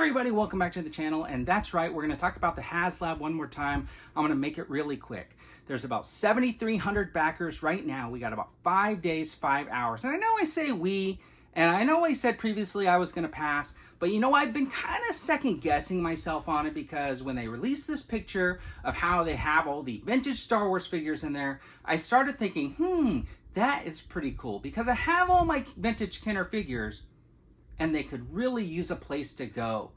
everybody, welcome back to the channel. And that's right, we're going to talk about the HasLab one more time. I'm going to make it really quick. There's about 7,300 backers right now. We got about 5 days, 5 hours. And I know I say we, and I know I said previously I was going to pass, but you know, I've been kind of second guessing myself on it because when they released this picture of how they have all the vintage Star Wars figures in there, I started thinking, that is pretty cool because I have all my vintage Kenner figures and they could really use a place to go.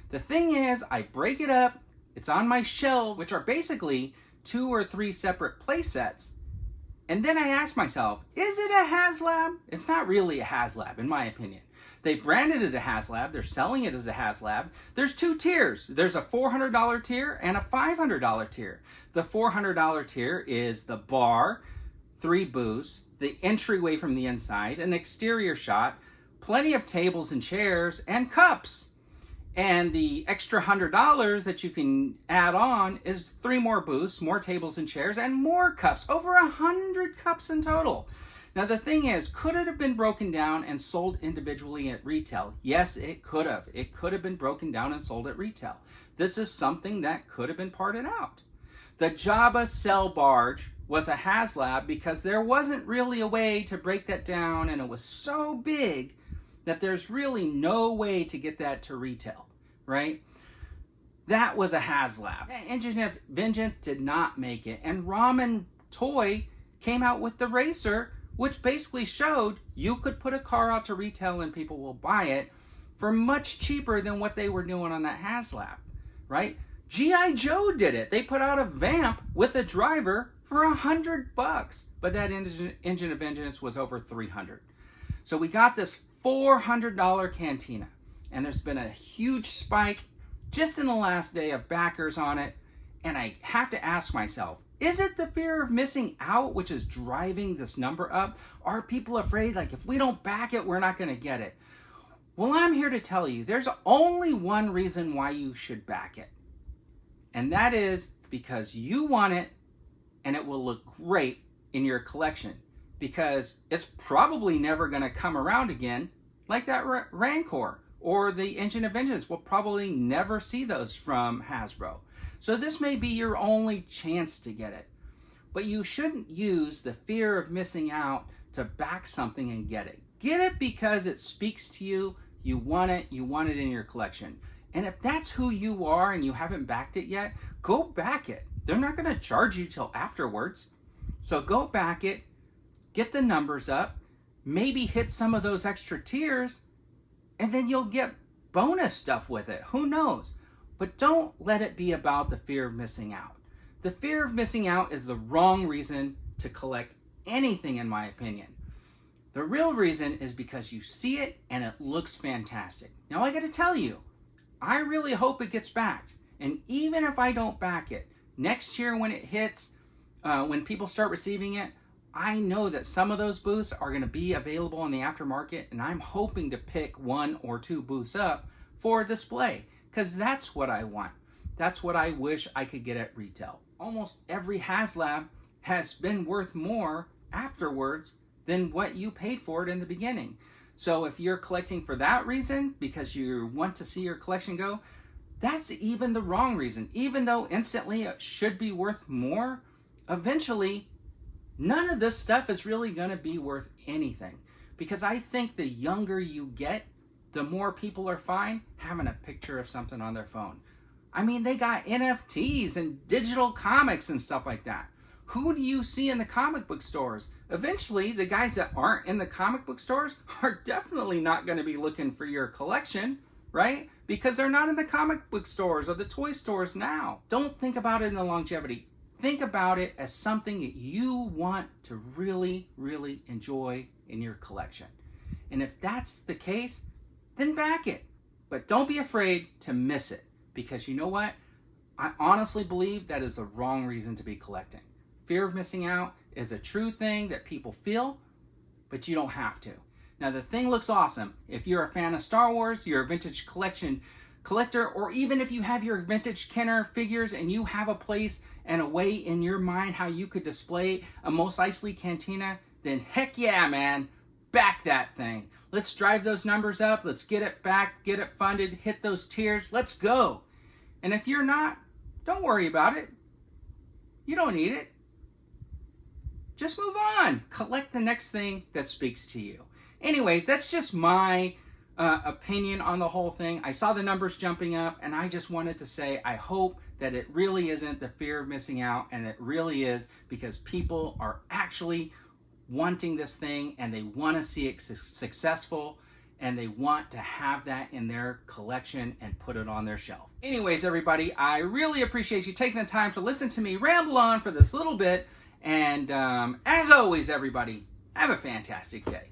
The thing is, I break it up, it's on my shelves, which are basically 2 or 3 separate play sets. And then I ask myself, is it a HasLab? It's not really a HasLab, in my opinion. They branded it a HasLab, they're selling it as a HasLab. There's 2 tiers. There's a $400 tier and a $500 tier. The $400 tier is the bar, 3 booths, the entryway from the inside, an exterior shot, plenty of tables and chairs, and cups. And the extra $100 that you can add on is 3 more booths, more tables and chairs, and more cups. Over 100 cups in total. Now the thing is, could it have been broken down and sold individually at retail? Yes, it could have. It could have been broken down and sold at retail. This is something that could have been parted out. The Jabba Cell Barge was a HasLab because there wasn't really a way to break that down, and it was so big that there's really no way to get that to retail, right? That was a HasLab. Engine of Vengeance did not make it, and Ramen Toy came out with the Racer, which basically showed you could put a car out to retail and people will buy it for much cheaper than what they were doing on that HasLab, right? G.I. Joe did it. They put out a Vamp with a driver for $100, but that Engine of Vengeance was over $300. So we got this $400 Cantina, and there's been a huge spike just in the last day of backers on it, and I have to ask myself, is it the fear of missing out which is driving this number up? Are people afraid, like, if we don't back it, we're not going to get it? Well, I'm here to tell you, there's only one reason why you should back it, and that is because you want it, and it will look great in your collection, because it's probably never going to come around again, like that Rancor or the Engine of Vengeance. We'll probably never see those from Hasbro. So this may be your only chance to get it. But you shouldn't use the fear of missing out to back something and get it. Get it because it speaks to you, you want it in your collection. And if that's who you are and you haven't backed it yet, go back it. They're not going to charge you till afterwards. So go back it, get the numbers up, maybe hit some of those extra tiers, and then you'll get bonus stuff with it. Who knows? But don't let it be about the fear of missing out. The fear of missing out is the wrong reason to collect anything, in my opinion. The real reason is because you see it and it looks fantastic. Now I got to tell you, I really hope it gets backed. And even if I don't back it, next year when it hits, when people start receiving it, I know that some of those booths are going to be available in the aftermarket, and I'm hoping to pick 1 or 2 booths up for a display, because that's what I want. That's what I wish I could get at retail. Almost every HasLab has been worth more afterwards than what you paid for it in the beginning. So if you're collecting for that reason, because you want to see your collection go, that's even the wrong reason. Even though instantly it should be worth more, eventually none of this stuff is really going to be worth anything, because I think the younger you get, the more people are fine having a picture of something on their phone. I mean, they got NFTs and digital comics and stuff like that. Who do you see in the comic book stores? Eventually, the guys that aren't in the comic book stores are definitely not going to be looking for your collection, right? Because they're not in the comic book stores or the toy stores now. Don't think about it in the longevity. Think about it as something that you want to really, really enjoy in your collection. And if that's the case, then back it. But don't be afraid to miss it, because you know what? I honestly believe that is the wrong reason to be collecting. Fear of missing out is a true thing that people feel, but you don't have to. Now the thing looks awesome. If you're a fan of Star Wars, you're a vintage collector, or even if you have your vintage Kenner figures and you have a place and a way in your mind how you could display a Mos Eisley Cantina, then heck yeah, man, back that thing. Let's drive those numbers up. Let's get it back, get it funded, hit those tiers. Let's go. And if you're not, don't worry about it. You don't need it. Just move on. Collect the next thing that speaks to you. Anyways, that's just my opinion on the whole thing. I saw the numbers jumping up, and I just wanted to say I hope that it really isn't the fear of missing out, and it really is because people are actually wanting this thing, and they want to see it successful, and they want to have that in their collection and put it on their shelf. Anyways, everybody, I really appreciate you taking the time to listen to me ramble on for this little bit. And as always, everybody, have a fantastic day.